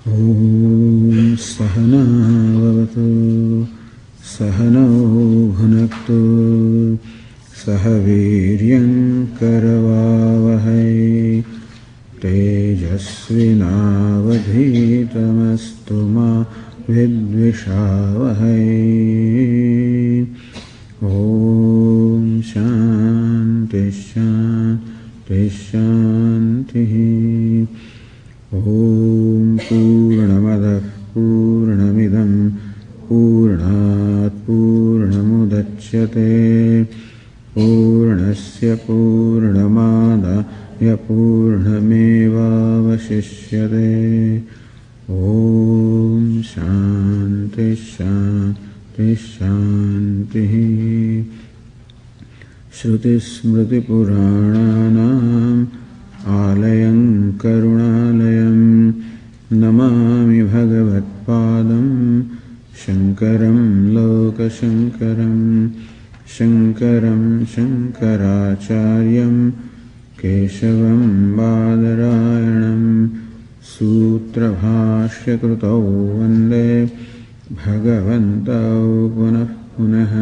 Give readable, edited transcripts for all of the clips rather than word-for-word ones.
Om Sahana Vavatu Sahana Bhunaktu Sahaviryam Karavavahai Tejasvinavadhitamastu ma vidvishavahai. Om Shanti Shanti Shanti. Om Purnamadah Purnamidam Purnat Purnamudachyate Purnasya Purnamadaya Purnamevavashishyate. Om Shanti Shanti Shanti. Shruti Smriti Purananam Alayam Karunalayam Namami Bhagavatpadam Shankaram Lokashankaram Shankaram Shankaracharyam Keshavam Badarayanam Sutra Bhashya Krutau Vande Bhagavantau Punah Punah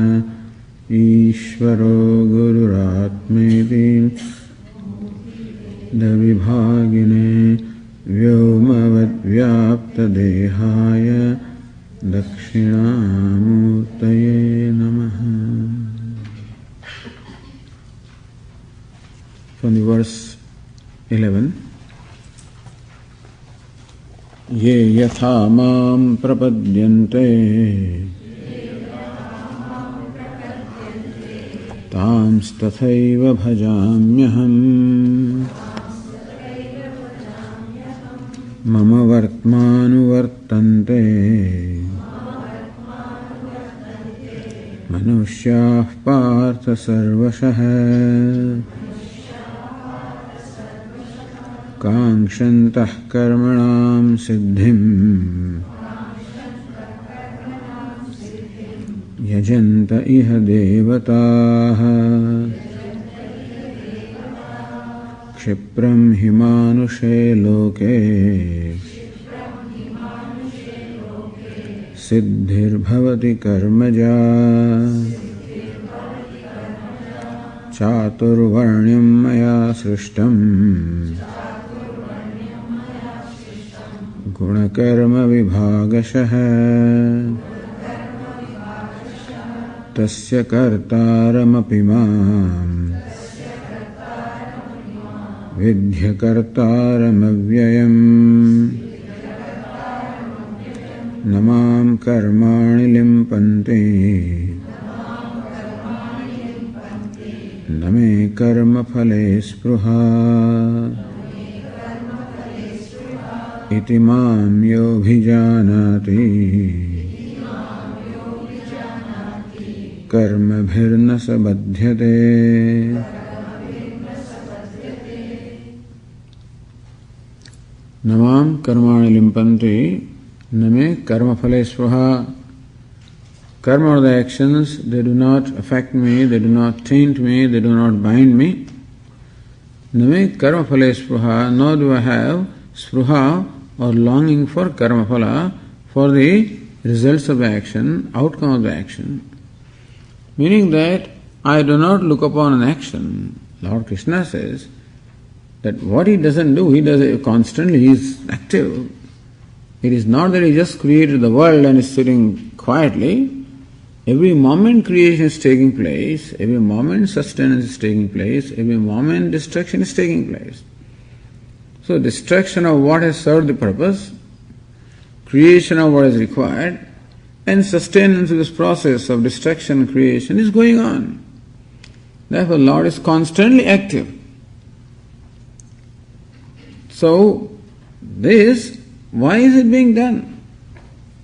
Ishvaro Gururatmeti Davibhagine Vyomavad Vyapta Dehaya Dakshinamurtaye Namaha. From the verse 11. Ye yatha mam prapadyante tams tathaiva bhajamyaham. Mama vartmanu vartante manushyaah partha sarvashah Kangshantah karmanam siddhim yajanta iha devataha Kshipram himanushe loke siddhir bhavati karmaja chaturvarnyam maya srishtam gunakarma vibhagashaha tasya kartaramapi mam vidhya kartaramavyayam namam karmani limpante name karma phale spruha iti mam yobhijanati karma bhirna sabadhyate. Namam karmani limpanti name karma phale spruha. Karma are the actions, they do not affect me, they do not taint me, they do not bind me. Name karma phale spruha, nor do I have spruha or longing for karma phala, for the results of the action, outcome of the action. Meaning that I do not look upon an action. Lord Krishna says that what he doesn't do, he does it constantly, he is active. It is not that he just created the world and is sitting quietly. Every moment creation is taking place, every moment sustenance is taking place, every moment destruction is taking place. So destruction of what has served the purpose, creation of what is required, and sustenance of this process of destruction and creation is going on. Therefore Lord is constantly active. So this, why is it being done?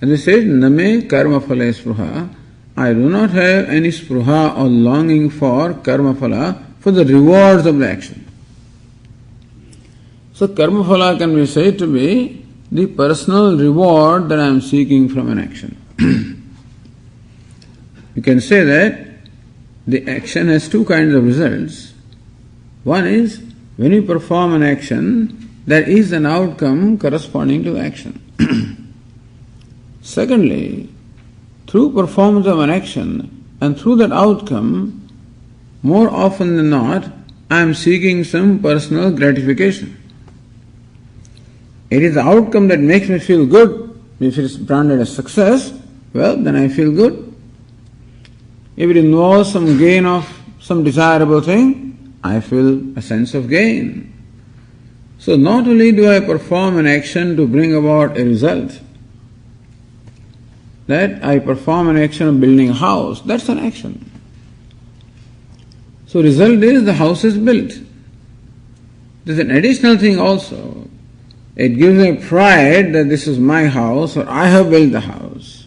As I said, name karma phala spruha. I do not have any spruha or longing for karma phala, for the rewards of the action. So karma phala can be said to be the personal reward that I am seeking from an action. You can say that the action has two kinds of results. One is, when you perform an action, there is an outcome corresponding to the action. Secondly, through performance of an action and through that outcome, more often than not, I am seeking some personal gratification. It is the outcome that makes me feel good. If it is branded as success, well, then I feel good. If it involves some gain of some desirable thing, I feel a sense of gain. So not only do I perform an action to bring about a result, that I perform an action of building a house, that's an action. So result is the house is built. There's an additional thing also. It gives me pride that this is my house or I have built the house.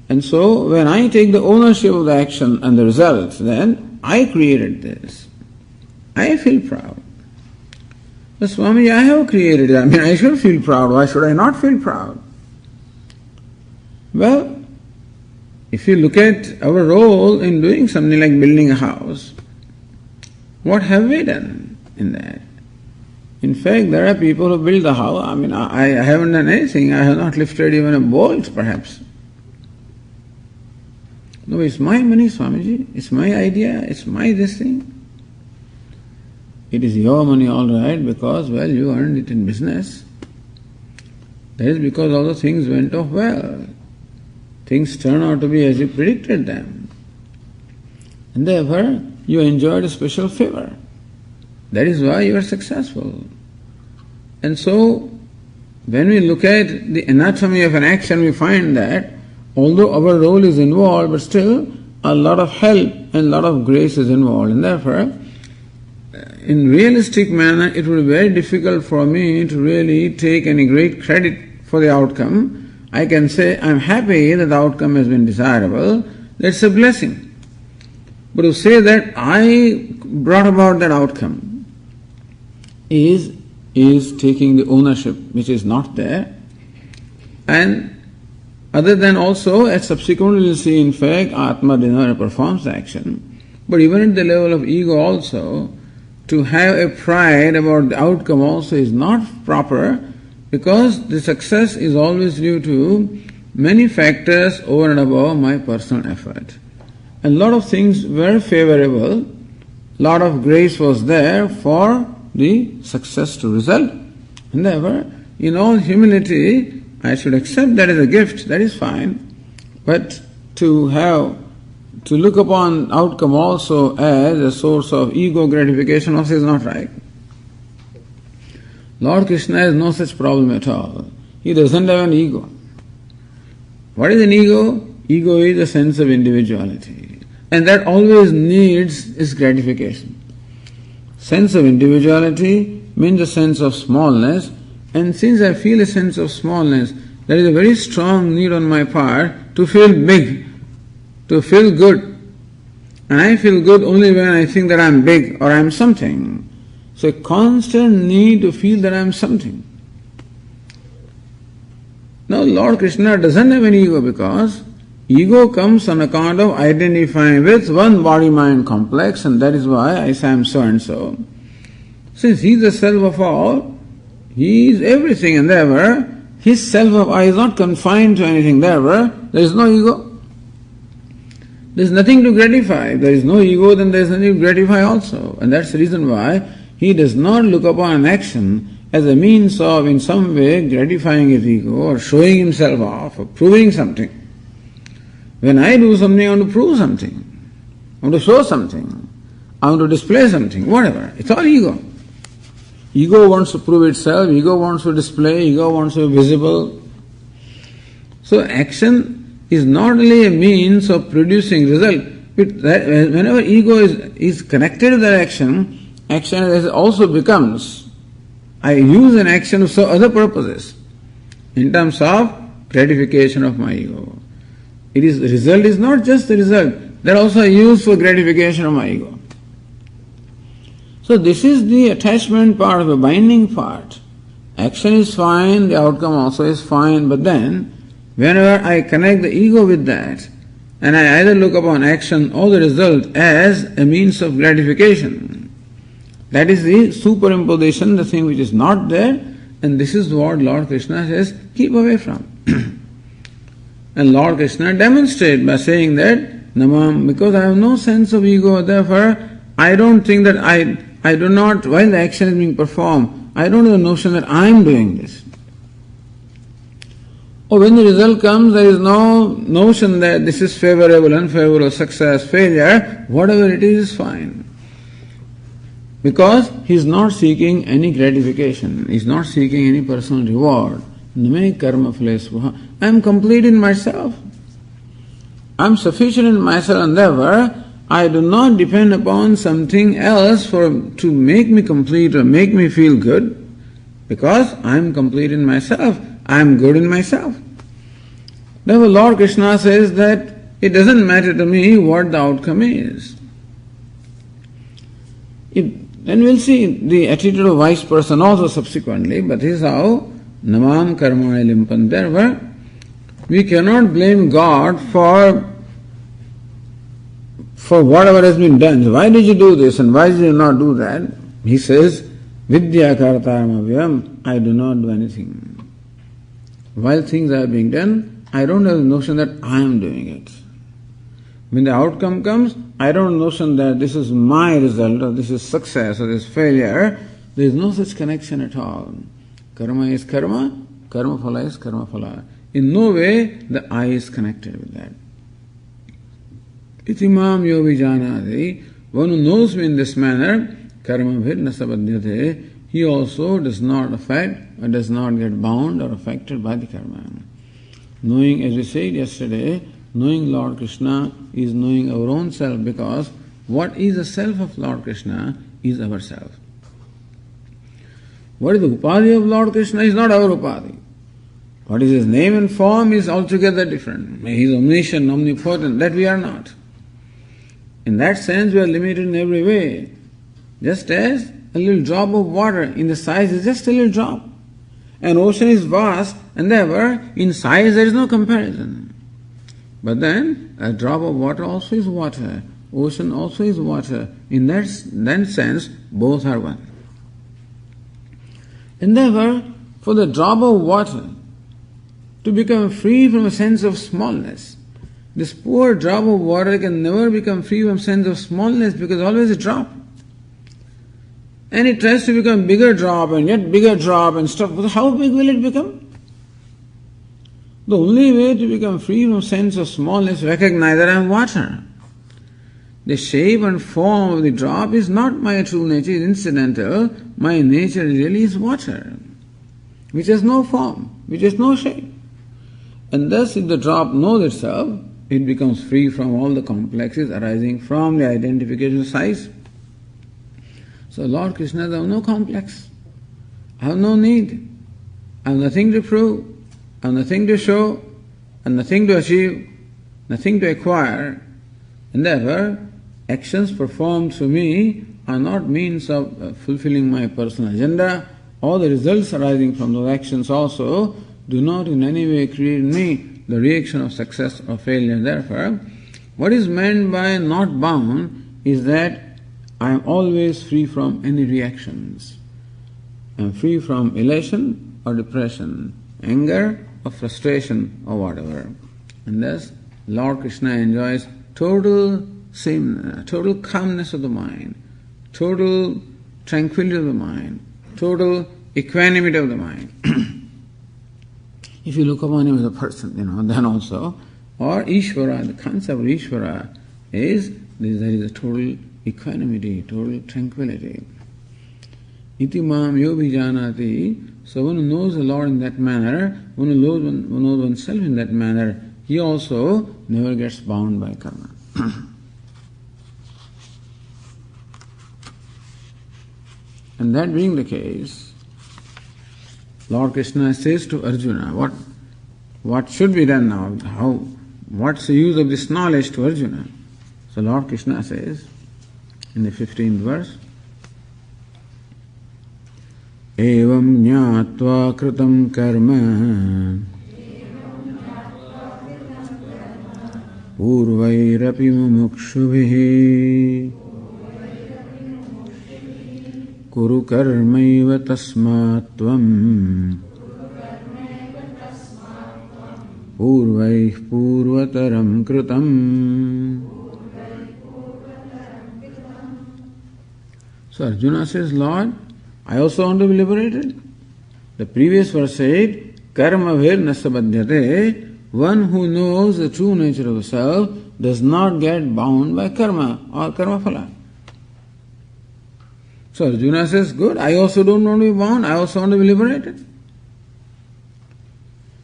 And so when I take the ownership of the action and the result, then I created this. I feel proud. But Swami, I have created it. I should feel proud. Why should I not feel proud? Well, if you look at our role in doing something like building a house, what have we done in that? In fact, there are people who build the house. I haven't done anything. I have not lifted even a bolt, perhaps. No, it's my money, Swamiji. It's my idea. It's my this thing. It is your money, all right, because, well, you earned it in business. That is because all the things went off well. Things turn out to be as you predicted them. And therefore, you enjoyed a special favor. That is why you are successful. And so, when we look at the anatomy of an action, we find that although our role is involved, but still a lot of help and a lot of grace is involved. And therefore, in realistic manner, it would be very difficult for me to really take any great credit for the outcome. I can say, I'm happy that the outcome has been desirable. That's a blessing. But to say that I brought about that outcome is taking the ownership which is not there. And other than also, as subsequently we'll see, in fact, Atma never performs the action. But even at the level of ego also, to have a pride about the outcome also is not proper, because the success is always due to many factors over and above my personal effort. A lot of things were favorable, a lot of grace was there for the success to result. And therefore, in all humility, I should accept that as a gift, that is fine. But to look upon outcome also as a source of ego gratification also is not right. Lord Krishna has no such problem at all. He doesn't have an ego. What is an ego? Ego is a sense of individuality. And that always needs its gratification. Sense of individuality means a sense of smallness, and since I feel a sense of smallness, there is a very strong need on my part to feel big, to feel good. And I feel good only when I think that I am big or I am something. So a constant need to feel that I am something. Now Lord Krishna doesn't have an ego, because ego comes on account of identifying with one body-mind complex, and that is why I say I am so and so. Since he is the self of all, he is everything, and therefore his self of I is not confined to anything, therefore there is no ego. There is nothing to gratify. If there is no ego, then there is nothing to gratify also. And that's the reason why he does not look upon an action as a means of in some way gratifying his ego or showing himself off or proving something. When I do something, I want to prove something. I want to show something. I want to display something, whatever. It's all ego. Ego wants to prove itself, ego wants to display, ego wants to be visible. So action is not only a means of producing result, but that whenever ego is connected to that action also becomes, I use an action to serve other purposes in terms of gratification of my ego. The result is not just the result, that also I use for gratification of my ego. So this is the attachment part of a binding part. Action is fine, the outcome also is fine, but then whenever I connect the ego with that, and I either look upon action or the result as a means of gratification, that is the superimposition, the thing which is not there, And this is what Lord Krishna says, keep away from. And Lord Krishna demonstrates by saying that, Namam, because I have no sense of ego, therefore I don't think that I do not, while the action is being performed, I don't have the notion that I am doing this. Or when the result comes, there is no notion that this is favorable, unfavorable, success, failure, whatever it is fine. Because he is not seeking any gratification, he is not seeking any personal reward. Name karma phalesvaha. I am complete in myself. I am sufficient in myself, and therefore I do not depend upon something else to make me complete or make me feel good, because I am complete in myself. I am good in myself. Therefore Lord Krishna says that it doesn't matter to me what the outcome is. And we'll see the attitude of wise person also subsequently, but this is how Namam karmana limpan. Therefore, we cannot blame God for whatever has been done. Why did you do this and why did you not do that? He says, Vidya kartaram avyam, I do not do anything. While things are being done, I don't have the notion that I am doing it. When the outcome comes, I don't have the notion that this is my result or this is success or this is failure. There is no such connection at all. Karma is karma, karma phala is karma phala. In no way the I is connected with that. Itimam yo vijanati, one who knows me in this manner, karma bhid nasabadhyate, he also does not affect or does not get bound or affected by the karma. Knowing, as we said yesterday, knowing Lord Krishna is knowing our own self, because what is the self of Lord Krishna is our self. What is the upadhi of Lord Krishna is not our upadhi. What is his name and form is altogether different. He is omniscient, omnipotent, that we are not. In that sense we are limited in every way. Just as a little drop of water in the size is just a little drop. An ocean is vast and therefore in size there is no comparison. But then a drop of water also is water. Ocean also is water. In that sense both are one. And therefore for the drop of water to become free from a sense of smallness, this poor drop of water can never become free from sense of smallness because always a drop. And it tries to become bigger drop and yet bigger drop and stuff. How big will it become? The only way to become free from sense of smallness, recognize that I am water. The shape and form of the drop is not my true nature, it is incidental. My nature really is water, which has no form, which has no shape. And thus if the drop knows itself, it becomes free from all the complexes arising from the identification of size. So Lord Krishna, I have no complex. I have no need. I have nothing to prove. I have nothing to show. I have nothing to achieve. Nothing to acquire. And therefore, actions performed through me are not means of fulfilling my personal agenda. All the results arising from those actions also do not in any way create in me the reaction of success or failure. Therefore, what is meant by not bound is that I am always free from any reactions. I am free from elation or depression, anger or frustration or whatever. And thus, Lord Krishna enjoys total sameness, total calmness of the mind, total tranquility of the mind, total equanimity of the mind. If you look upon him as a person, then also, or Ishvara, the concept of Ishvara is there is a total equanimity, total tranquility. Iti mam yo vijanati. So one who knows the Lord in that manner, one who knows oneself in that manner, he also never gets bound by karma. And that being the case, Lord Krishna says to Arjuna, what should be done now? What's the use of this knowledge to Arjuna? So Lord Krishna says in the 15th verse, Evam jnatva kritam karma purvairapi mumukshubhihi kuru karmaiva tasmatvam purvaih purvataram kritam. So Arjuna says, Lord, I also want to be liberated. The previous verse said, karma vir nasabadhyate, one who knows the true nature of the self does not get bound by karma or karma phala. So Arjuna says, good, I also don't want to be bound, I also want to be liberated.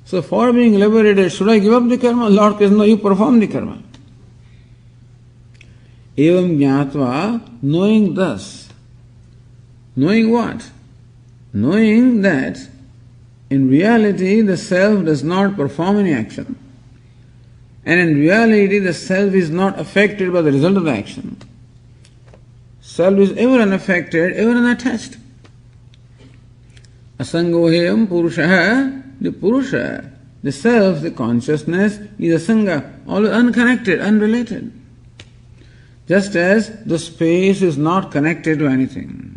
So for being liberated, should I give up the karma? Lord says, no, you perform the karma. Evam jnatva, knowing thus. Knowing what? Knowing that in reality the self does not perform any action. And in reality the self is not affected by the result of the action. Self is ever unaffected, ever unattached. Asangoheyam purushaha, the purusha, the self, the consciousness is asanga, always unconnected, unrelated. Just as the space is not connected to anything.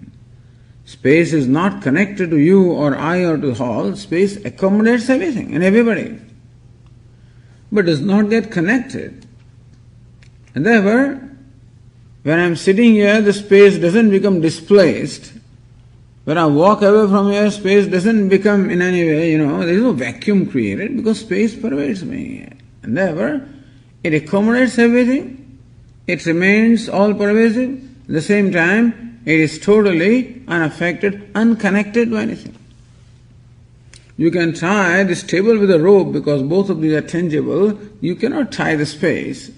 Space is not connected to you or I or to hall. Space accommodates everything and everybody, but does not get connected. And therefore, when I am sitting here, the space doesn't become displaced. When I walk away from here, space doesn't become in any way, there is no vacuum created because space pervades me. And therefore, it accommodates everything. It remains all pervasive. At the same time, it is totally unaffected, unconnected to anything. You can tie this table with a rope because both of these are tangible. You cannot tie the space.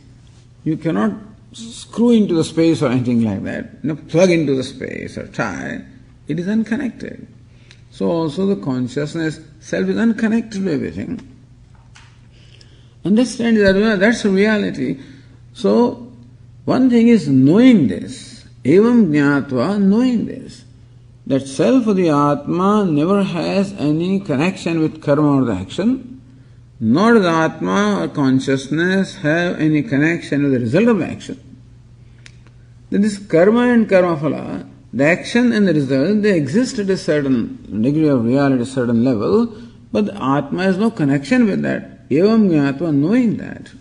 You cannot screw into the space or anything like that. Plug into the space or tie. It is unconnected. So also the consciousness, self is unconnected to everything. Understand that that's a reality. So one thing is knowing this. Evam jnatva, knowing this, that self of the Atma never has any connection with karma or the action, nor does the Atma or consciousness have any connection with the result of the action. Then this karma and karma phala, the action and the result, they exist at a certain degree of reality, a certain level, but the Atma has no connection with that. Evam jnatva, knowing that.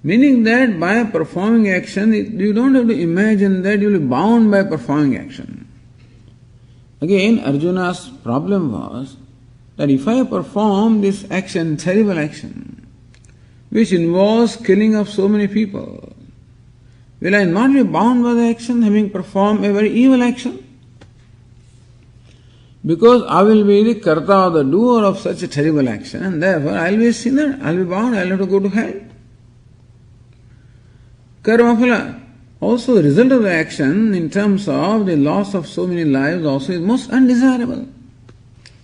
Meaning that by performing action, you don't have to imagine that you will be bound by performing action. Again, Arjuna's problem was that if I perform this action, terrible action, which involves killing of so many people, will I not be bound by the action having performed a very evil action? Because I will be the karta or the doer of such a terrible action, and therefore I will be a sinner, I will be bound, I will have to go to hell. Karma phala, also the result of the action in terms of the loss of so many lives also is most undesirable,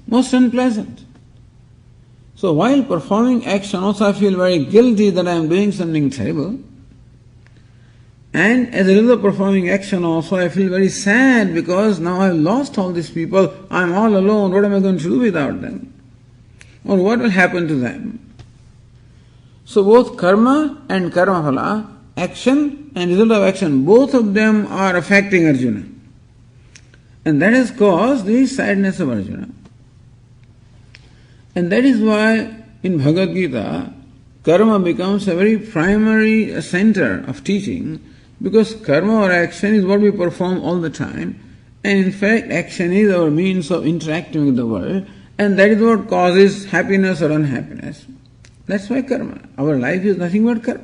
most unpleasant. So while performing action also I feel very guilty that I am doing something terrible. And as a result of performing action also I feel very sad because now I have lost all these people, I am all alone, what am I going to do without them? Or what will happen to them? So both karma and karma phala, action and result of action, both of them are affecting Arjuna. And that has caused the sadness of Arjuna. And that is why in Bhagavad Gītā, karma becomes a very primary center of teaching, because karma or action is what we perform all the time, and in fact action is our means of interacting with the world, and that is what causes happiness or unhappiness. That's why karma. Our life is nothing but karma.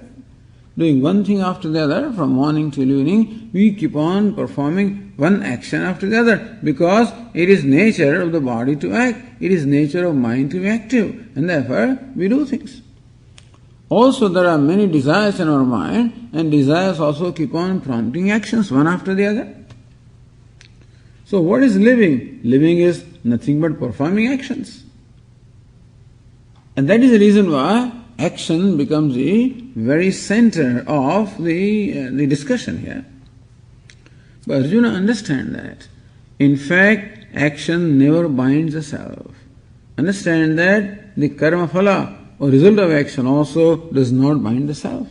Doing one thing after the other, from morning till evening, we keep on performing one action after the other, because it is nature of the body to act, it is nature of mind to be active, and therefore we do things. Also there are many desires in our mind, and desires also keep on prompting actions one after the other. So what is living? Living is nothing but performing actions. And that is the reason why action becomes the very center of the discussion here. But Arjuna understand that. In fact, action never binds the self. Understand that the karma phala or result of action also does not bind the self.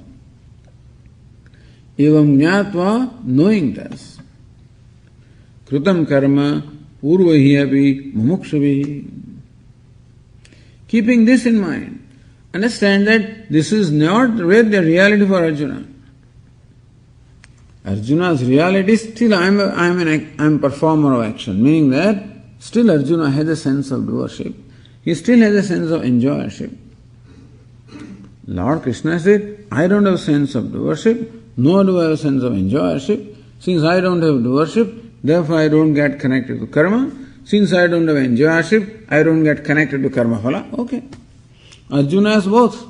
Evam jnatva, knowing this. Krutam karma purvahi api mumukshubhi. Keeping this in mind, understand that this is not the reality for Arjuna. Arjuna's reality is still I am a performer of action, meaning that still Arjuna has a sense of doership. He still has a sense of enjoyership. Lord Krishna said, I don't have a sense of doership, nor do I have a sense of enjoyership. Since I don't have doership, therefore I don't get connected to karma. Since I don't have enjoyership, I don't get connected to karma phala. Okay. Arjuna has both.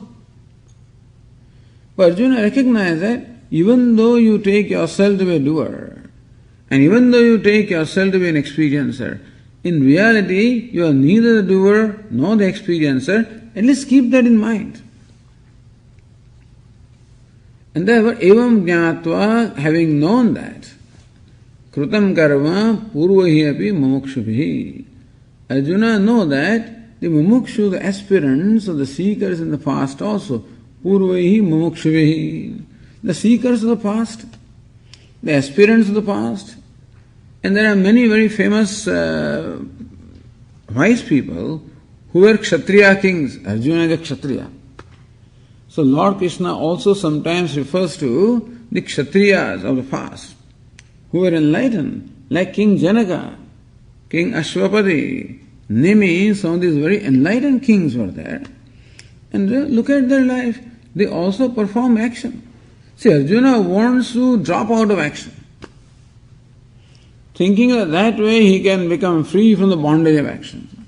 But Arjuna recognized that even though you take yourself to be a doer, and even though you take yourself to be an experiencer, in reality you are neither the doer nor the experiencer. At least keep that in mind. And therefore, evam jnatva, having known that, krutam karma purvahi api mumukshubhi. Arjuna know that the mumukshu, the aspirants or the seekers in the past also, purvahi mumukshubhi, the seekers of the past, the aspirants of the past. And there are many very famous wise people who were Kshatriya kings. Arjuna is a Kshatriya. So Lord Krishna also sometimes refers to the Kshatriyas of the past who were enlightened, like King Janaka, King Ashwapati, Nimi. Some of these very enlightened kings were there. And look at their life. They also perform action. See, Arjuna wants to drop out of action, thinking that way he can become free from the bondage of action.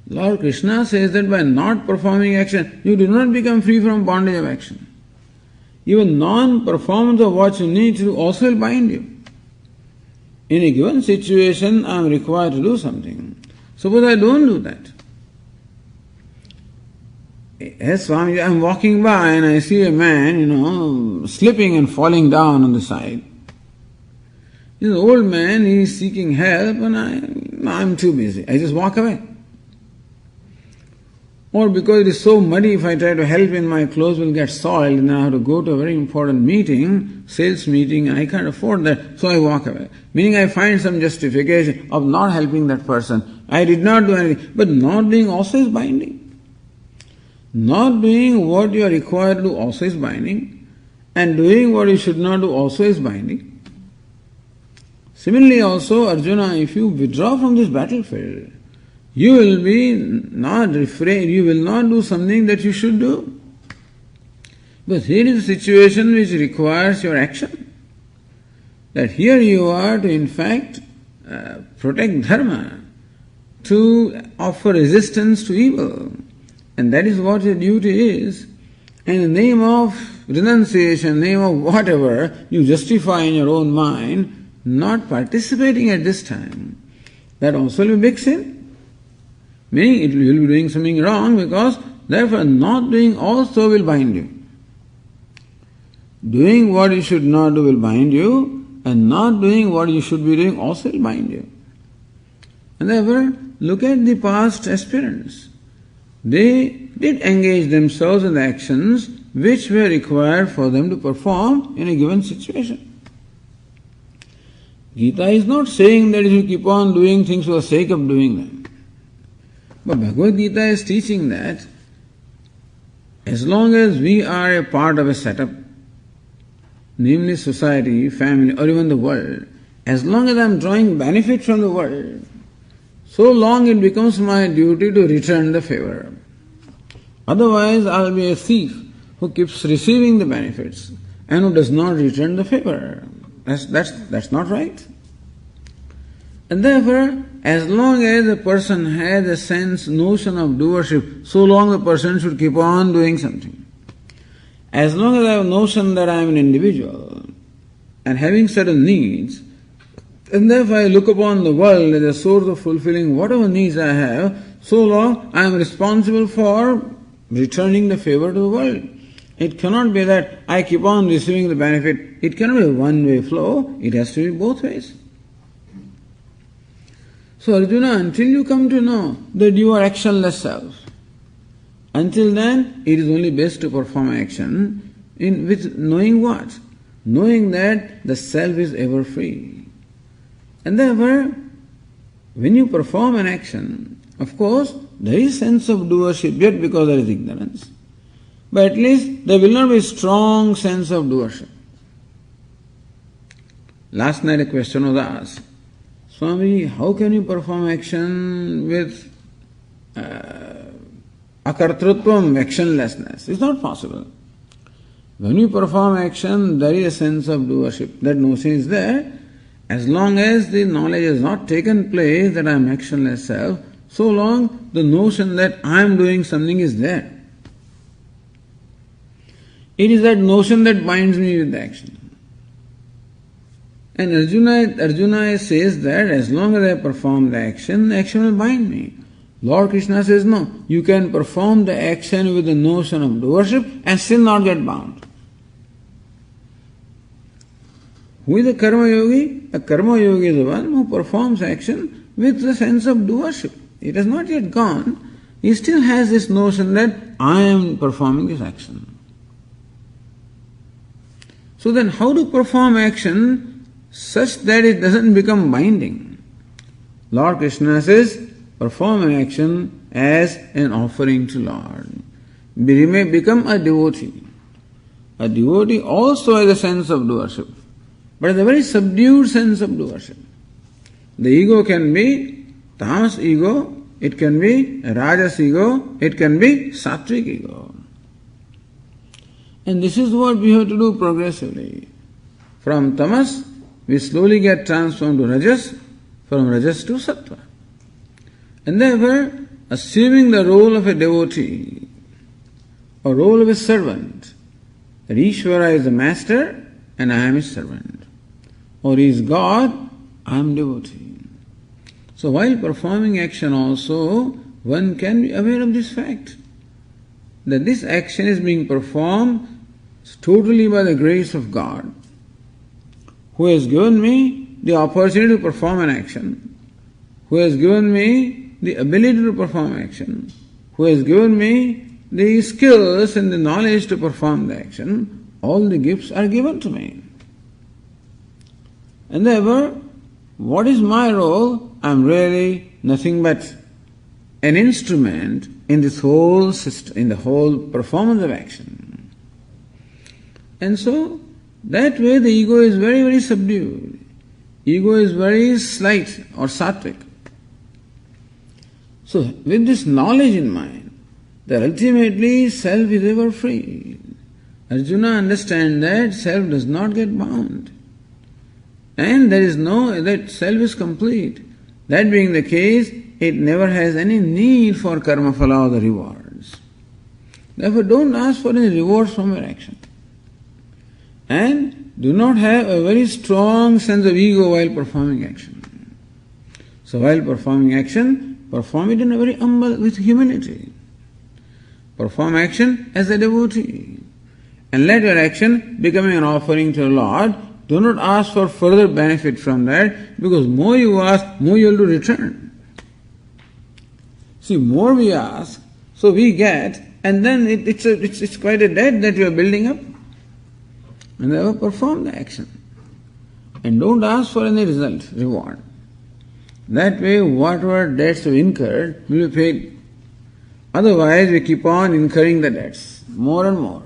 Lord Krishna says that by not performing action, you do not become free from bondage of action. Even non-performance of what you need to do also will bind you. In a given situation, I am required to do something. Suppose I don't do that. Yes, Swami, I am walking by and I see a man, slipping and falling down on the side. He's an old man, he is seeking help, and I'm too busy. I just walk away. Or because it is so muddy, if I try to help him, my clothes will get soiled and I have to go to a very important meeting, sales meeting, and I can't afford that, so I walk away. Meaning I find some justification of not helping that person. I did not do anything. But not doing also is binding. Not doing what you are required to do also is binding. And doing what you should not do also is binding. Similarly also, Arjuna, if you withdraw from this battlefield, you will be not refrain, you will not do something that you should do. But here is a situation which requires your action. That here you are to in fact protect dharma, to offer resistance to evil. And that is what your duty is. And in the name of renunciation, name of whatever you justify in your own mind, not participating at this time, that also will be big sin. Meaning you will be doing something wrong because therefore not doing also will bind you. Doing what you should not do will bind you, and not doing what you should be doing also will bind you. And therefore, look at the past aspirants. They did engage themselves in the actions which were required for them to perform in a given situation. Gītā is not saying that you keep on doing things for the sake of doing them. But Bhagavad Gītā is teaching that as long as we are a part of a setup, namely society, family, or even the world, as long as I am drawing benefit from the world, so long it becomes my duty to return the favor. Otherwise, I will be a thief who keeps receiving the benefits and who does not return the favor. That's not right. And therefore, as long as a person has a sense, notion of doership, so long the person should keep on doing something. As long as I have a notion that I am an individual and having certain needs, and therefore I look upon the world as a source of fulfilling whatever needs I have, so long I am responsible for returning the favor to the world. It cannot be that I keep on receiving the benefit. It cannot be a one-way flow. It has to be both ways. So Arjuna, until you come to know that you are actionless self, until then it is only best to perform action with knowing what? Knowing that the self is ever free. And therefore, when you perform an action, of course, there is sense of doership yet because there is ignorance. But at least there will not be strong sense of doership. Last night a question was asked, Swami, how can you perform action with akartrutvam, actionlessness? It's not possible. When you perform action, there is a sense of doership. That notion is there. As long as the knowledge has not taken place that I am actionless self, so long the notion that I am doing something is there. It is that notion that binds me with the action. And Arjuna says that as long as I perform the action will bind me. Lord Krishna says no, you can perform the action with the notion of doership and still not get bound. Who is a karma yogi? A karma yogi is the one who performs action with the sense of doership. It has not yet gone. He still has this notion that I am performing this action. So then how to perform action such that it doesn't become binding? Lord Krishna says, perform an action as an offering to Lord. You may become a devotee. A devotee also has a sense of doership, but it's a very subdued sense of doership. The ego can be tamas ego, it can be rajas ego, it can be sattvic ego. And this is what we have to do progressively. From tamas, we slowly get transformed to rajas, from rajas to sattva. And therefore, assuming the role of a devotee, or role of a servant, that Ishvara is the master and I am his servant, or he is God, I am devotee. So while performing action also, one can be aware of this fact, that this action is being performed totally by the grace of God, who has given me the opportunity to perform an action, who has given me the ability to perform action, who has given me the skills and the knowledge to perform the action. All the gifts are given to me. And therefore, what is my role? I am really nothing but an instrument in this whole system, in the whole performance of action. And so, that way the ego is very, very subdued. Ego is very slight or sattvic. So, with this knowledge in mind, that ultimately self is ever free, Arjuna understands that self does not get bound. And there is that self is complete. That being the case, it never has any need for karma phala or the rewards. Therefore, don't ask for any rewards from your action. And do not have a very strong sense of ego while performing action. So while performing action, perform it in a very humble, with humility. Perform action as a devotee. And let your action becoming an offering to the Lord. Do not ask for further benefit from that, because more you ask, more you will to return. See, more we ask, so we get, and then it's quite a debt that you are building up. And therefore perform the action. And don't ask for any result, reward. That way, whatever debts you incurred will be paid. Otherwise, we keep on incurring the debts, more and more.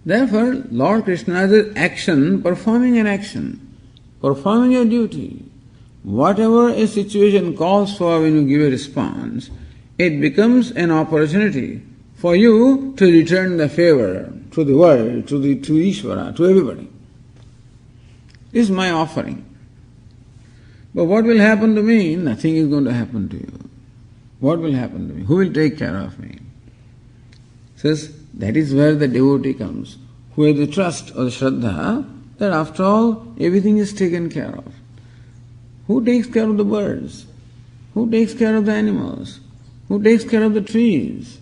Therefore, Lord Krishna is action, performing an action, performing your duty. Whatever a situation calls for when you give a response, it becomes an opportunity for you to return the favor to the world, to Ishvara, to everybody. This is my offering. But what will happen to me? Nothing is going to happen to you. What will happen to me? Who will take care of me? Says, that is where the devotee comes, who has the trust or the shraddha that after all, everything is taken care of. Who takes care of the birds? Who takes care of the animals? Who takes care of the trees?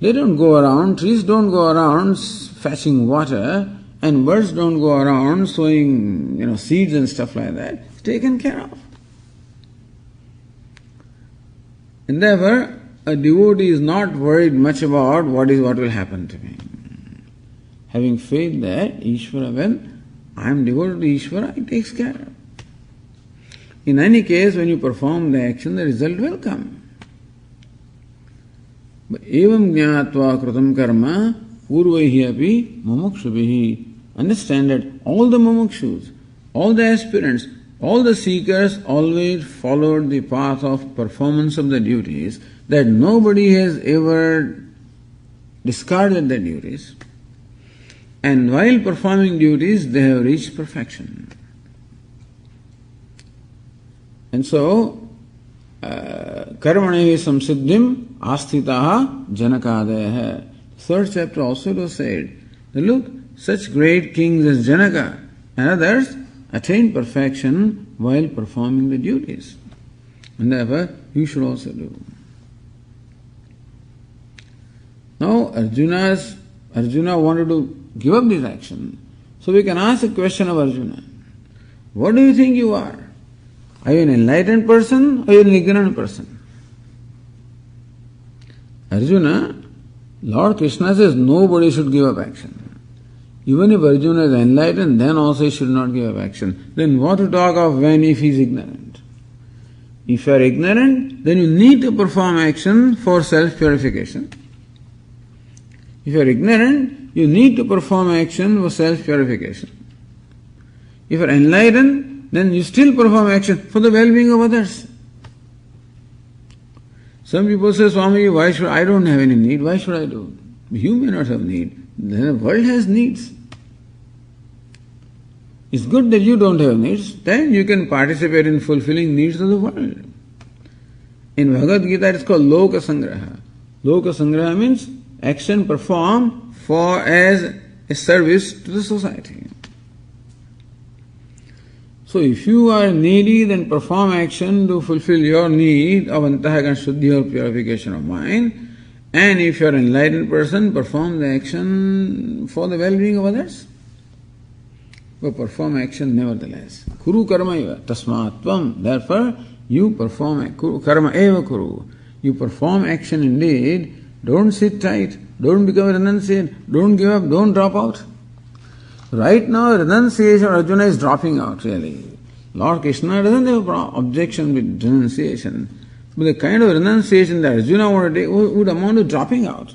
They don't go around, trees don't go around fetching water, and birds don't go around sowing, seeds and stuff like that. It's taken care of. And therefore, a devotee is not worried much about what will happen to me. Having faith that Ishvara, when I am devoted to Ishvara, he takes care. In any case, when you perform the action, the result will come. But evam jnatva kritam karma purvaihi api mumukshubhihi. Understand that all the mumukshus, all the aspirants, all the seekers always followed the path of performance of the duties, that nobody has ever discarded the duties. And while performing duties, they have reached perfection. And so, karmanehi samsiddhim asthitaha janakadaya. Third chapter also was said that look, such great kings as Janaka and others attained perfection while performing the duties. And therefore, you should also do. Now, Arjuna wanted to give up this action. So we can ask a question of Arjuna. What do you think you are? Are you an enlightened person or are you an ignorant person? Arjuna, Lord Krishna says nobody should give up action. Even if Arjuna is enlightened, then also he should not give up action. Then what to talk of when if he is ignorant? If you are ignorant, then you need to perform action for self-purification. If you are ignorant, you need to perform action for self-purification. If you are enlightened, then you still perform action for the well-being of others. Some people say, Swami, why should I don't have any need, why should I do? You may not have need. The world has needs. It's good that you don't have needs, then you can participate in fulfilling needs of the world. In Bhagavad Gītā it's called Loka Sangraha. Loka Sangraha means action performed for as a service to the society. So if you are needy, then perform action to fulfill your need of antahakana shuddhi or purification of mind. And if you are an enlightened person, perform the action for the well-being of others. But perform action nevertheless. Kuru karma eva tasmatvam. Therefore, you perform karma eva kuru. You perform action indeed. Don't sit tight. Don't become renunciate. Don't give up. Don't drop out. Right now, renunciation of Arjuna is dropping out really. Lord Krishna doesn't have an objection with renunciation. But the kind of renunciation that Arjuna would amount to dropping out.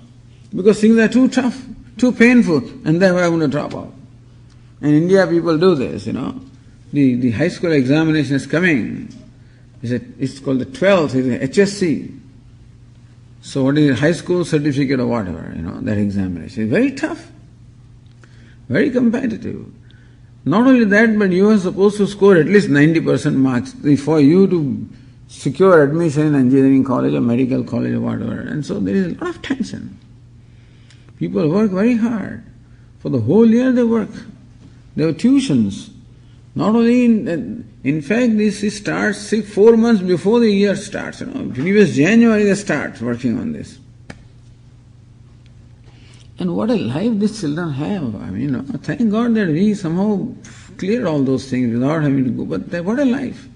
Because things are too tough, too painful, and therefore I want to drop out. In India people do this, The high school examination is coming. It's called the 12th, it's HSC. So what is it, high school certificate or whatever, that examination. It's very tough, very competitive. Not only that, but you are supposed to score at least 90% marks for you to secure admission in engineering college or medical college or whatever. And so there is a lot of tension. People work very hard. For the whole year they work. There are tuitions. Not only in fact, this starts 4 months before the year starts. Previous January they start working on this. And what a life these children have. Thank God that we somehow cleared all those things without having to go. But what a life.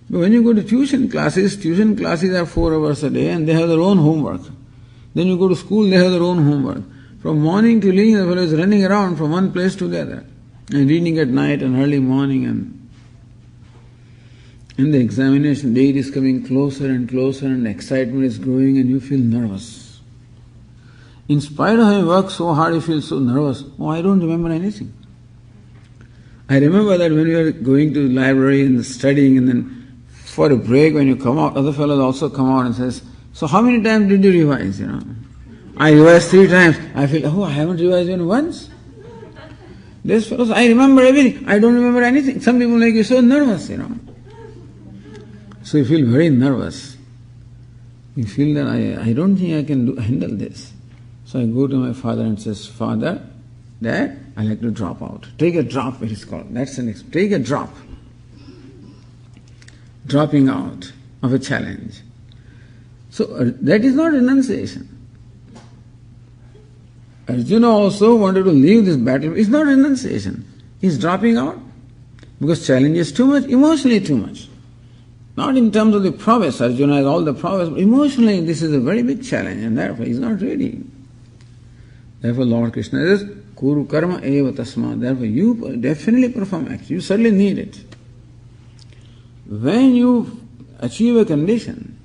But when you go to tuition classes are 4 hours a day and they have their own homework. Then you go to school, they have their own homework. From morning till evening, the fellow is running around from one place to the other. And reading at night and early morning, and the examination date is coming closer and closer and the excitement is growing and you feel nervous. In spite of having worked so hard, you feel so nervous. I don't remember anything. I remember that when we were going to the library and studying, and then for a break when you come out, other fellows also come out and says, so how many times did you revise? I revised 3 times. I feel, I haven't revised even once. This fellows, I remember everything. I don't remember anything. Some people make you so nervous, So you feel very nervous. You feel that I don't think I can handle this. So I go to my father and says, Father, Dad, I like to drop out. Take a drop, it is called. That's the next. Take a drop. Dropping out of a challenge. So that is not renunciation. Arjuna also wanted to leave this battle. It's not renunciation. He's dropping out because challenge is too much, emotionally too much. Not in terms of the prowess. Arjuna has all the prowess, but emotionally this is a very big challenge and therefore he's not ready. Therefore Lord Krishna says, Kuru karma eva tasma. Therefore, you definitely perform action. You certainly need it. When you achieve a condition,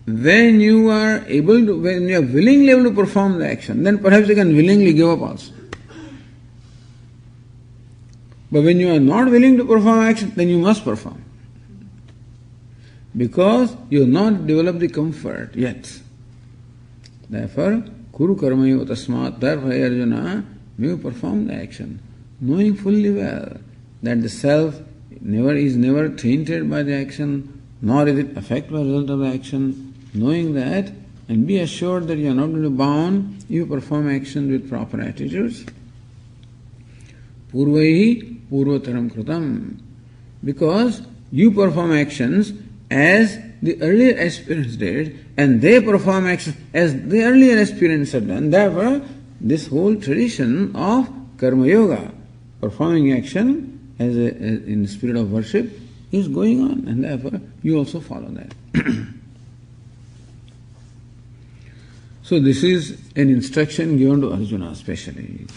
when you are willingly able to perform the action, then perhaps you can willingly give up also. But when you are not willing to perform action, then you must perform. Because you have not developed the comfort yet. Therefore, Kuru karma eva tasmat, therefore Arjuna, you perform the action, knowing fully well that the self is never tainted by the action, nor is it affected by the result of the action. Knowing that, and be assured that you are not going to be bound, you perform action with proper attitudes. Purvaihi purvataram kritam. Because you perform actions as the earlier aspirants did, and they perform actions as the earlier aspirants had done. Therefore, this whole tradition of karma yoga, performing action in the spirit of worship, is going on, and therefore you also follow that. So this is an instruction given to Arjuna especially.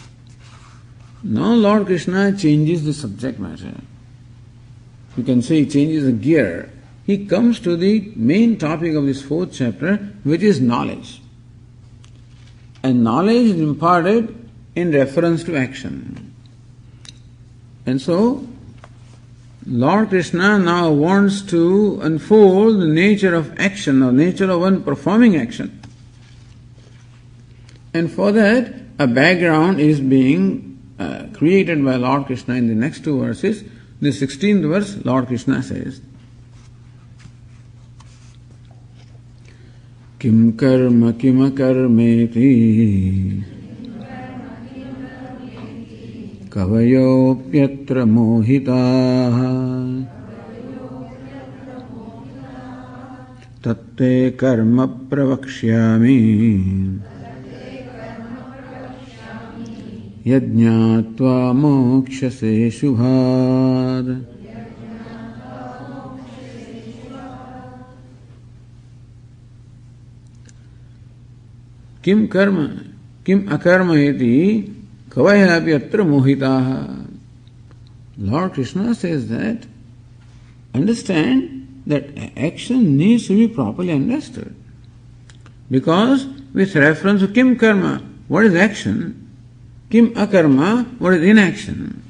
Now Lord Krishna changes the subject matter. You can say he changes the gear. He comes to the main topic of this 4th chapter, which is knowledge. And knowledge is imparted in reference to action. And so, Lord Krishna now wants to unfold the nature of action, or nature of one performing action. And for that, a background is being created by Lord Krishna in the next 2 verses. The 16th verse, Lord Krishna says, Kim karma kima karmeti kavayopyatra mohitaha tatte karma pravakshyami yajñātvā mokṣase shubhād. Kim karma, kim akarma iti kavayāpi atra mohitaha. Lord Krishna says that understand that action needs to be properly understood. Because with reference to kim karma, what is action? Kim akarma, what is inaction?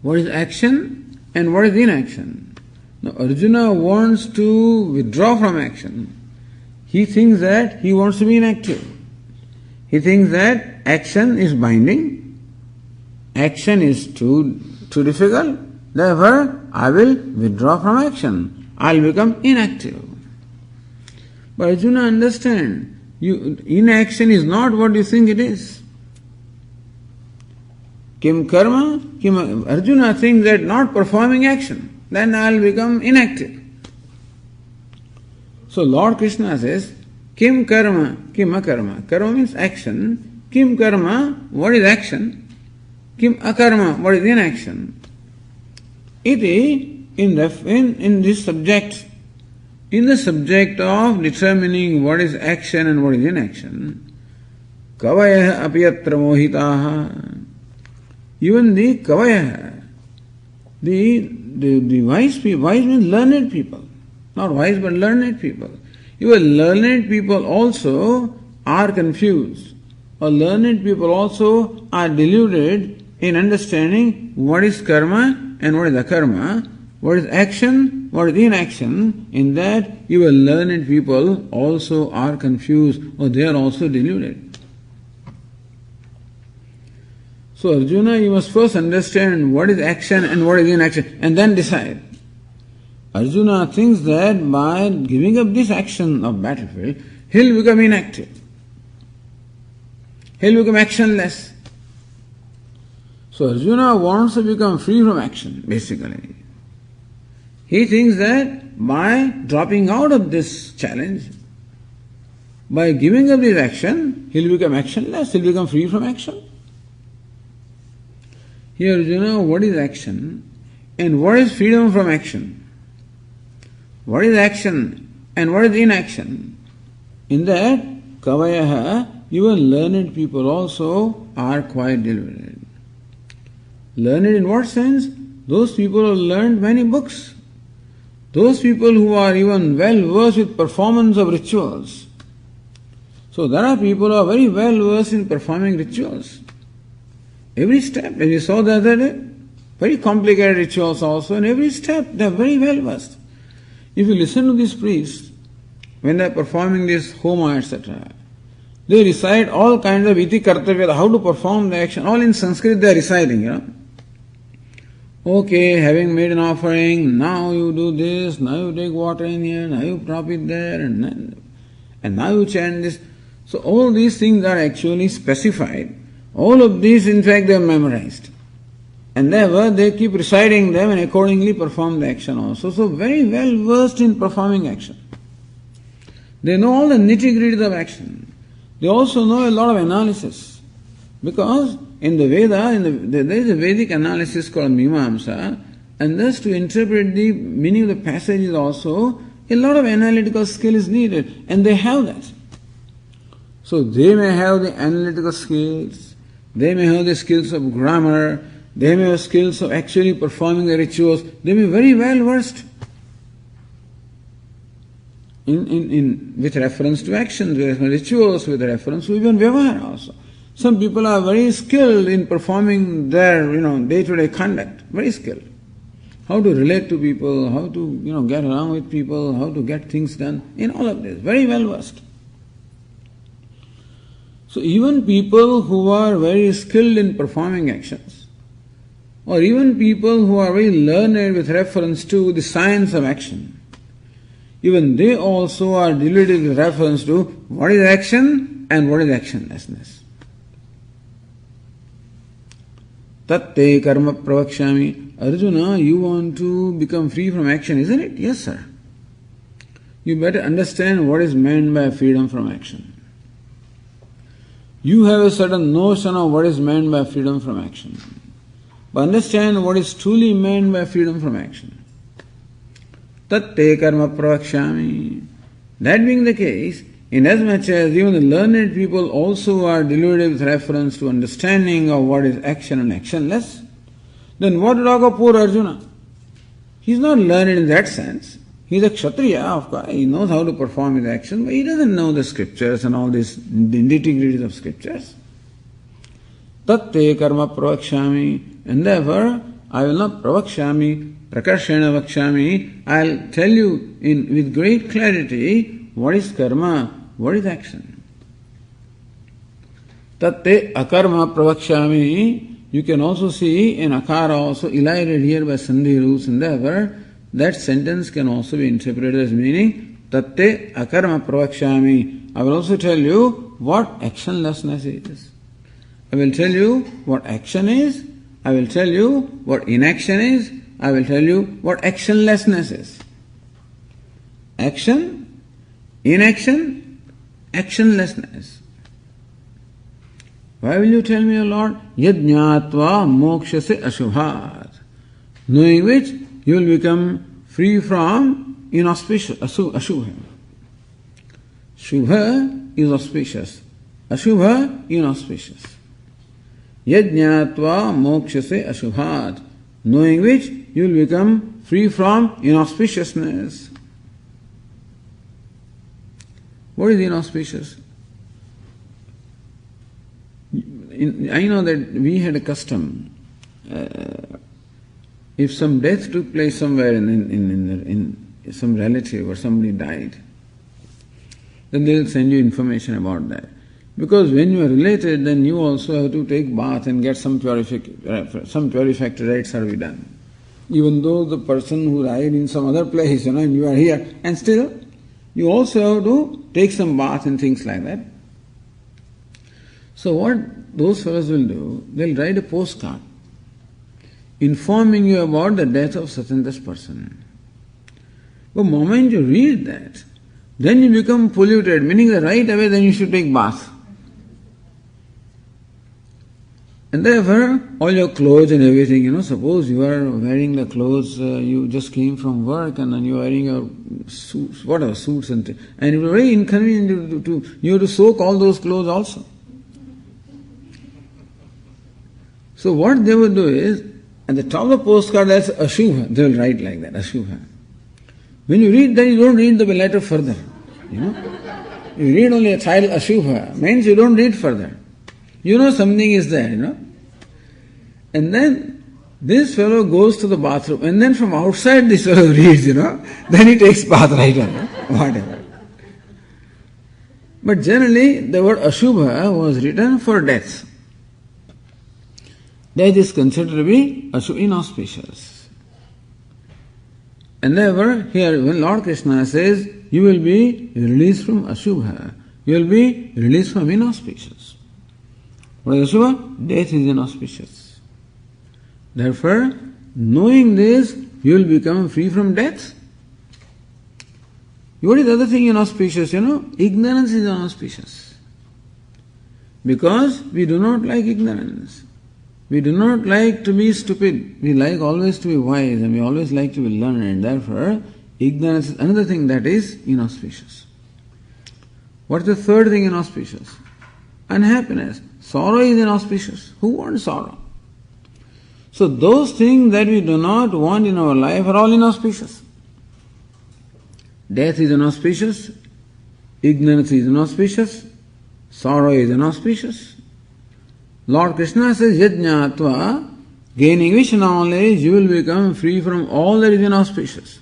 What is action and what is inaction? Now Arjuna wants to withdraw from action. He thinks that he wants to be inactive. He thinks that action is binding, action is too difficult, therefore I will withdraw from action. I will become inactive. But Arjuna understand, inaction is not what you think it is. Kim karma, Arjuna thinks that not performing action, then I will become inactive. So Lord Krishna says, Kim karma, kim akarma. Karma means action. Kim karma, what is action? Kim akarma, what is inaction? Iti, in this subject, in the subject of determining what is action and what is inaction, kavaya apiyatra mohitaha. Even the kavaya, the wise people, wise means learned people. Not wise but learned people. Even learned people also are confused. Or learned people also are deluded in understanding what is karma and what is akarma, what is action, what is inaction. In that, even learned people also are confused or they are also deluded. So Arjuna, you must first understand what is action and what is inaction and then decide. Arjuna thinks that by giving up this action of battlefield, he'll become inactive. He'll become actionless. So Arjuna wants to become free from action, basically. He thinks that by dropping out of this challenge, by giving up this action, he'll become actionless, he'll become free from action. Here Arjuna, what is action and what is freedom from action? What is action and what is inaction? In that, kavayaha even learned people also are quite deluded. Learned in what sense? Those people who learned many books. Those people who are even well versed with performance of rituals. So there are people who are very well versed in performing rituals. Every step, as you saw the other day, very complicated rituals also, and every step they are very well versed. If you listen to these priests, when they are performing this homa, etc., they recite all kinds of iti kartavya, how to perform the action, all in Sanskrit they are reciting, Okay, having made an offering, now you do this, now you take water in here, now you drop it there, and now you chant this. So all these things are actually specified. All of these, in fact, they are memorized. And therefore, they keep reciting them and accordingly perform the action also. So very well versed in performing action. They know all the nitty-gritties of action. They also know a lot of analysis. Because in the Veda, there is a Vedic analysis called Mimamsa, and thus to interpret the meaning of the passages also, a lot of analytical skill is needed, and they have that. So they may have the analytical skills, they may have the skills of grammar, they may have skills of actually performing the rituals, they may be very well versed with reference to actions, with reference to rituals, with reference to even vyavahara also. Some people are very skilled in performing their, day-to-day conduct, very skilled. How to relate to people, how to, get along with people, how to get things done, in all of this, very well versed. So even people who are very skilled in performing actions, or even people who are very learned with reference to the science of action, even they also are deluded with reference to what is action and what is actionlessness. Tatte karma pravakshami. Arjuna, you want to become free from action, isn't it? Yes, sir. You better understand what is meant by freedom from action. You have a certain notion of what is meant by freedom from action. But understand what is truly meant by freedom from action. Tatte karma pravakshami. That being the case, inasmuch as even the learned people also are deluded with reference to understanding of what is action and actionless, then what to talk of poor Arjuna? He is not learned in that sense. He is a Kshatriya, of course, he knows how to perform his action, but he doesn't know the scriptures and all these nitty-gritties of scriptures. Tatte karma pravakshami, and therefore I will not pravakshami, prakarshena vakshami, I'll tell you with great clarity what is karma, what is action. Tatte akarma pravakshami, you can also see in akara also elided here by sandhi rules, and therefore that sentence can also be interpreted as meaning tatte akarma pravakshami. I will also tell you what actionlessness is. I will tell you what action is. I will tell you what inaction is. I will tell you what actionlessness is. Action, inaction, actionlessness. Why will you tell me, O Lord? Yajñātva mokshase ashubhat. Knowing which you will become free from inauspicious, ashubha. Shubha is auspicious. Ashubha, inauspicious. Yajñātva mokshase ashubhat. Knowing which you will become free from inauspiciousness. What is inauspicious? I know that we had a custom. If some death took place somewhere in some relative or somebody died, then they will send you information about that. Because when you are related, then you also have to take bath and get some purificatory rites are to be done. Even though the person who died in some other place, and you are here, and still you also have to take some bath and things like that. So what those fellows will do, they'll write a postcard informing you about the death of such and such person. But the moment you read that, then you become polluted, meaning that right away then you should take bath. And therefore, all your clothes and everything, suppose you are wearing the clothes, you just came from work and then you are wearing your suits, whatever, suits and things. And it was very inconvenient you have to soak all those clothes also. So what they would do is, at the top of the postcard there's Ashubha, they will write like that, Ashubha. When you read that, you don't read the letter further, You read only a title Ashubha, means you don't read further. Something is there, And then this fellow goes to the bathroom, and then from outside this fellow reads, Then he takes bath right on, whatever. But generally, the word Ashubha was written for death. Death is considered to be inauspicious. And therefore, here when Lord Krishna says, you will be released from Ashubha, you will be released from inauspicious. What is Ashubha? Death is inauspicious. Therefore, knowing this, you will become free from death. What is the other thing inauspicious? Ignorance is inauspicious. Because we do not like ignorance. We do not like to be stupid. We like always to be wise and we always like to be learned. And therefore, ignorance is another thing that is inauspicious. What is the third thing inauspicious? Unhappiness. Sorrow is inauspicious. Who wants sorrow? So those things that we do not want in our life are all inauspicious. Death is inauspicious. Ignorance is inauspicious. Sorrow is inauspicious. Lord Krishna says, Yajñātva, gaining which knowledge you will become free from all that is inauspicious.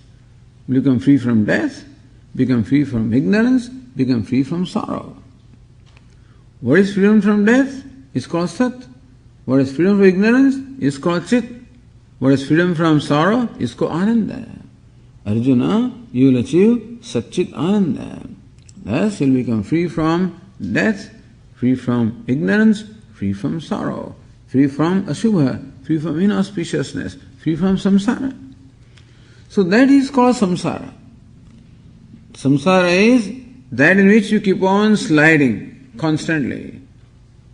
Become free from death, become free from ignorance, become free from sorrow. What is freedom from death? It's called Sat. What is freedom from ignorance? It's called Chit. What is freedom from sorrow? It's called Ananda. Arjuna, you will achieve Satchit Ananda. Thus you will become free from death, free from ignorance, free from sorrow, free from Ashubha, free from inauspiciousness, free from samsara. So that is called samsara. Samsara is that in which you keep on sliding constantly,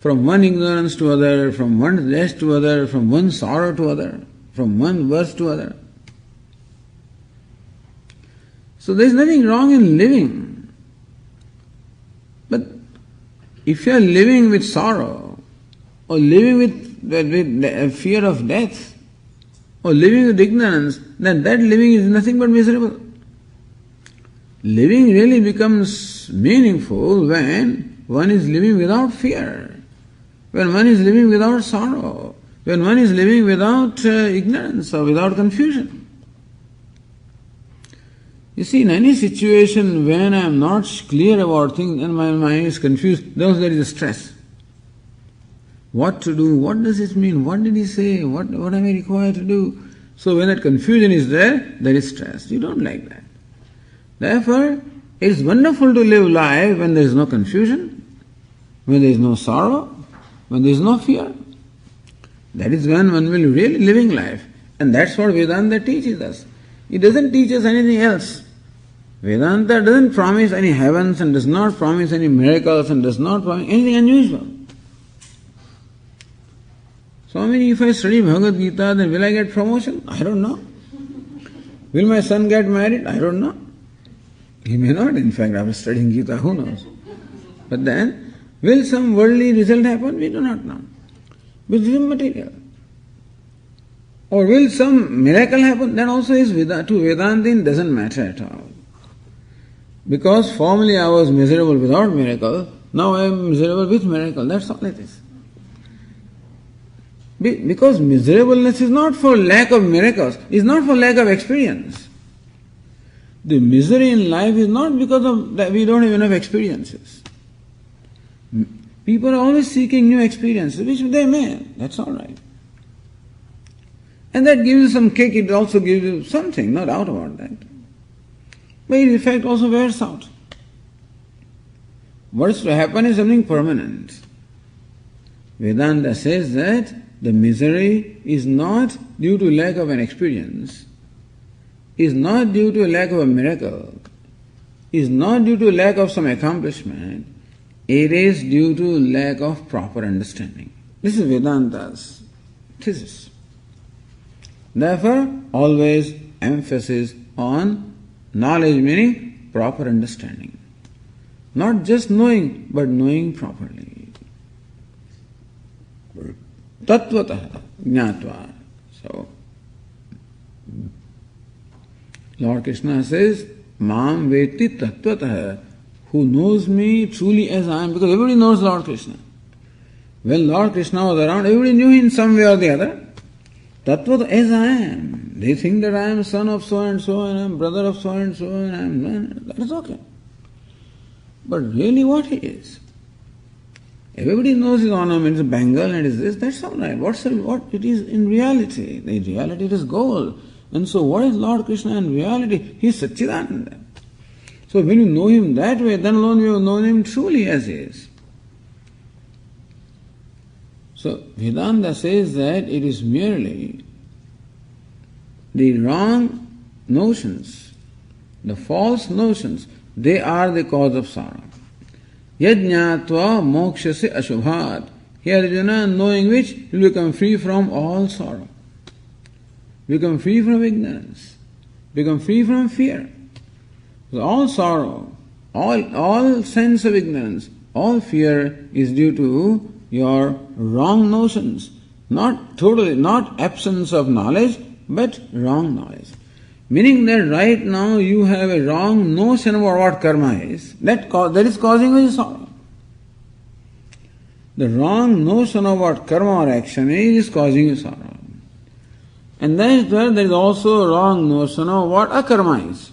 from one ignorance to other, from one death to other, from one sorrow to other, from one verse to other. So there is nothing wrong in living. But if you are living with sorrow, or living with fear of death, or living with ignorance, then that living is nothing but miserable. Living really becomes meaningful when one is living without fear, when one is living without sorrow, when one is living without ignorance or without confusion. You see, in any situation when I am not clear about things and my mind is confused, there is a stress. What to do? What does it mean? What did he say? What am I required to do? So when that confusion is there is stress. You don't like that. Therefore, it is wonderful to live life when there is no confusion, when there is no sorrow, when there is no fear. That is when one will be really living life. And that's what Vedanta teaches us. It doesn't teach us anything else. Vedanta doesn't promise any heavens and does not promise any miracles and does not promise anything unusual. Swami, if I study Bhagavad Gītā, then will I get promotion? I don't know. Will my son get married? I don't know. He may not, in fact, after studying Gītā, who knows? But then, will some worldly result happen? We do not know. But this is material. Or will some miracle happen? That also is to Vedanta, it doesn't matter at all. Because formerly I was miserable without miracle, now I am miserable with miracle. That's all it is. Because miserableness is not for lack of miracles, is not for lack of experience. The misery in life is not because of that we don't have enough experiences. People are always seeking new experiences, which they may. That's all right. And that gives you some kick, it also gives you something, no doubt about that. But in effect also wears out. What is to happen is something permanent. Vedanta says that the misery is not due to lack of an experience, is not due to a lack of a miracle, is not due to lack of some accomplishment, it is due to lack of proper understanding. This is Vedanta's thesis. Therefore, always emphasis on knowledge, meaning proper understanding. Not just knowing, but knowing properly. Tattvataha, jnatva. So, Lord Krishna says, Mam veti tattvataha, who knows me truly as I am, because everybody knows Lord Krishna. When Lord Krishna was around, everybody knew him in some way or the other. Tattvata, as I am. They think that I am son of so and so, and I am brother of so and so, and I am. That is okay. But really what he is? Everybody knows his ornament, his bangle, and his this, that's all right. What it is in reality? In reality it is gold. And so what is Lord Krishna in reality? He is Satchidananda. So when you know him that way, then alone you have known him truly as he is. So Vedanta says that it is merely the wrong notions, the false notions, they are the cause of sorrow. Yajñātva mokshase ashubhat. Here Arjuna, knowing which, you will become free from all sorrow. Become free from ignorance. Become free from fear. So all sorrow, all sense of ignorance, all fear is due to your wrong notions. Not absence of knowledge, but wrong knowledge. Meaning that right now you have a wrong notion about what karma is. That is causing you sorrow. The wrong notion of what karma or action is causing you sorrow. And then there is also a wrong notion of what akarma is.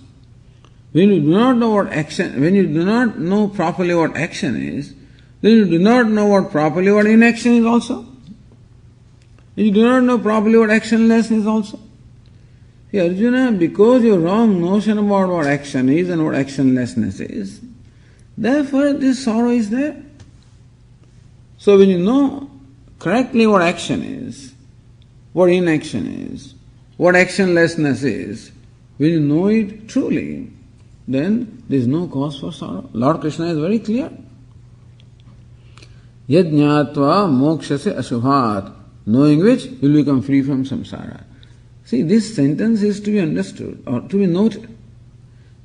When you do not know what action, when you do not know properly what action is, then you do not know properly what inaction is also. You do not know properly what actionless is also. See, Arjuna, because your wrong notion about what action is and what actionlessness is, therefore this sorrow is there. So when you know correctly what action is, what inaction is, what actionlessness is, when you know it truly, then there is no cause for sorrow. Lord Krishna is very clear. Yajñātva mokshase ashubhat, knowing which you will become free from samsara. See, this sentence is to be understood or to be noted.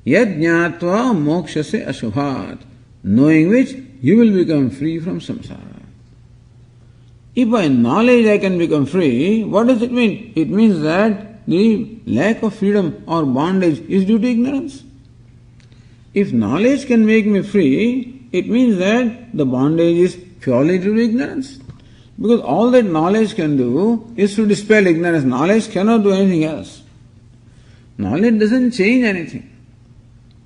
Yajñātva mokshase ashubhat, knowing which you will become free from samsara. If by knowledge I can become free, what does it mean? It means that the lack of freedom or bondage is due to ignorance. If knowledge can make me free, it means that the bondage is purely due to ignorance. Because all that knowledge can do is to dispel ignorance. Knowledge cannot do anything else. Knowledge doesn't change anything.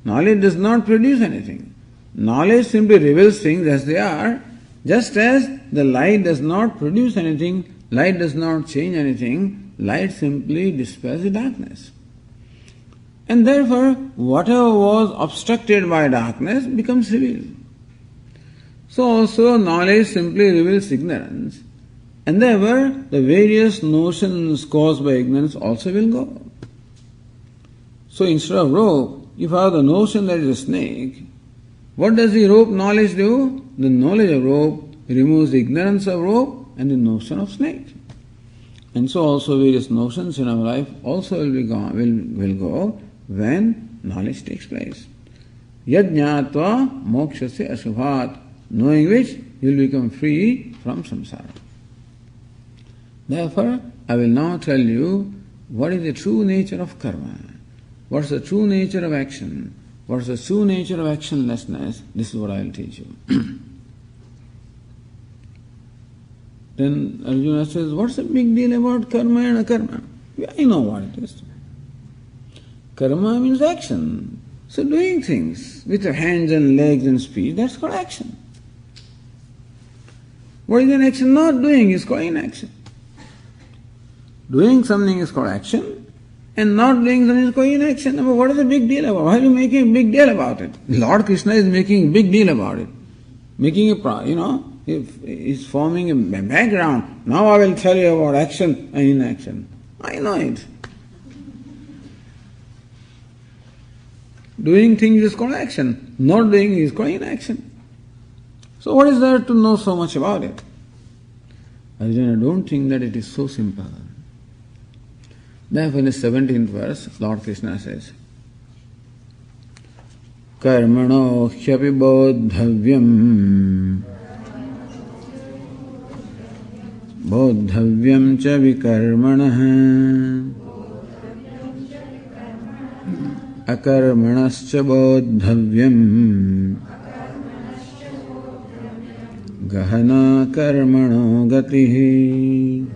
Knowledge does not produce anything. Knowledge simply reveals things as they are, just as the light does not produce anything, light does not change anything, light simply dispels the darkness. And therefore, whatever was obstructed by darkness becomes revealed. So also knowledge simply reveals ignorance, and therefore the various notions caused by ignorance also will go. So instead of rope, if I have the notion that is a snake, what does the rope knowledge do? The knowledge of rope removes the ignorance of rope and the notion of snake. And so also various notions in our life also will go when knowledge takes place. Yajñātva mokshase ashubhat, knowing which you will become free from samsara. Therefore, I will now tell you what is the true nature of karma, what is the true nature of action, what is the true nature of actionlessness. This is what I will teach you. Then Arjuna says, what's the big deal about karma and akarma? I know what it is. Karma means action. So doing things with your hands and legs and speech, that's called action. What is an action? Not doing is called inaction. Doing something is called action, and not doing something is called inaction. But what is the big deal about? Why are you making a big deal about it? Lord Krishna is making a big deal about it. Making he's forming a background. Now I will tell you about action and inaction. I know it. Doing things is called action. Not doing is called inaction. So what is there to know so much about it? Arjuna, don't think that it is so simple. Therefore in the 17th verse, Lord Krishna says, Karmano hyapi bodhavyam bodhavyam cha vikarmanah akarmanascha bodhavyam gahana karmano gatihi.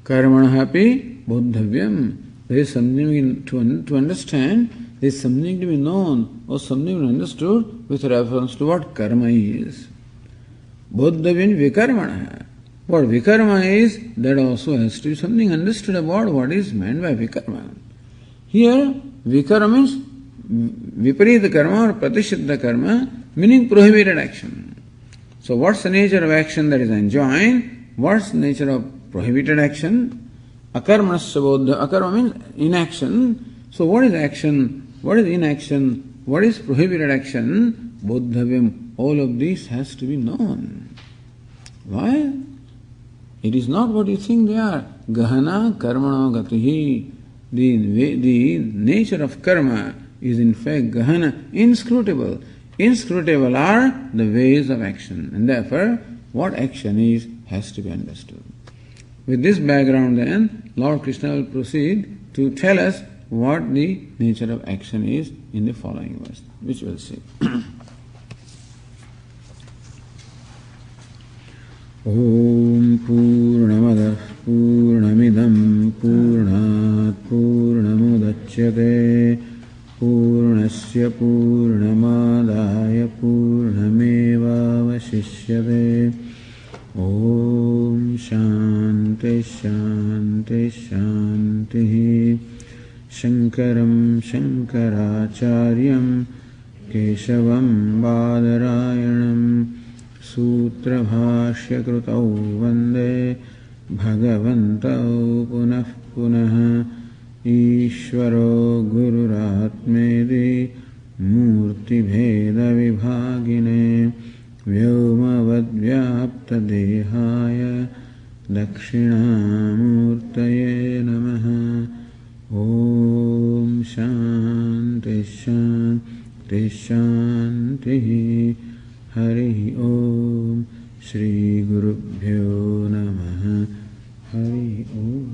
Karmanahapi bodhavyam. There is something to understand, there is something to be known or something to be understood with reference to what karma is. Bodhavyam vikarmana. What vikarma is, that also has to be something understood about what is meant by vikarma. Here, vikarma means viparita karma or pratishiddha karma, meaning prohibited action. So what's the nature of action that is enjoined? What's the nature of prohibited action? Akarmanasya bodha. Akarma means inaction. So what is action? What is inaction? What is prohibited action? Bodhavyam. All of this has to be known. Why? It is not what you think they are. Gahana karmano gatihi. The nature of karma is in fact gahana, inscrutable. Inscrutable are the ways of action. And therefore, what action is has to be understood. With this background then, Lord Krishna will proceed to tell us what the nature of action is in the following verse, which we'll see. Om Purnamada Purnamidam Purnat Purnamudachyate Purnasya Purnamadaya Purnameva Vashishyate. Om Shanti Shanti Shanti. Shankaram Shankaracharyam Keshavam Badarayanam Sutra Bhashya Krutau Vande Bhagavantau Punah Punah Ishvaro Gururatmedi Murti Bheda Vibhagine Vyomavadvyapta Dehaya Dakshinamurtaye Namaha. Om Shanti Shanti Shanti. Hari Om. Shri Gurubhyo Namaha. Hari Om.